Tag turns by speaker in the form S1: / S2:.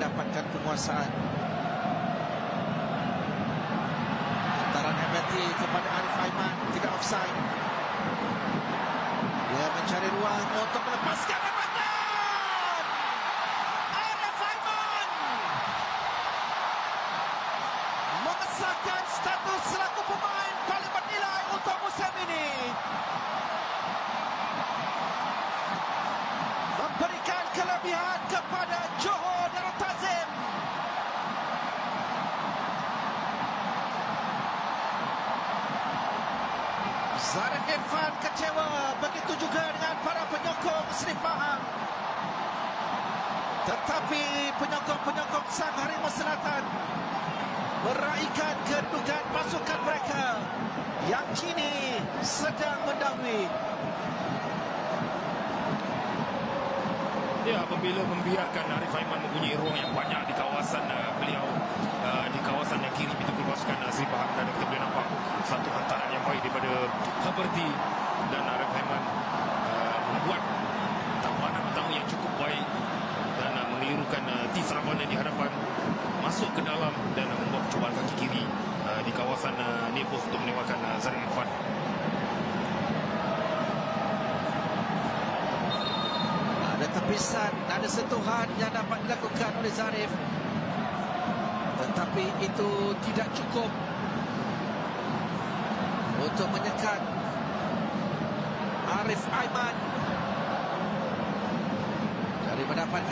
S1: mendapatkan penguasaan. Hantaran Hamati kepada Arif Aiman, tidak offside. Dia mencari ruang untuk melepaskan tembakan. Arif Aiman mengesahkan status selaku pemain paling bernilai untuk musim ini, memberikan kelebihan kepada Johor Darul Ta'zim. Zarif Irfan kecewa, begitu juga dengan para penyokong Seri Pahang. Tetapi penyokong-penyokong Sang Harimau Selatan meraihkan kedudukan pasukan mereka yang kini sedang mendahului.
S2: Ya, apabila membiarkan Arif Aiman mempunyai ruang yang banyak di kawasan beliau, di kawasan yang kiri pintu pasukan Seri Pahang, dan kita boleh nampak satu hantaran yang baik daripada Haberti, dan Arif Aiman membuat tampanan pertama yang cukup baik dan mengelirukan Tif Ravana di hadapan, masuk ke dalam dan membuat percubaan kaki kiri di kawasan Nepos untuk menewakan Zarif Irfan.
S1: Ada tepisan, ada sentuhan yang dapat dilakukan oleh Zarif, tetapi itu tidak cukup untuk menyekat Arif Aiman dari mendapatkan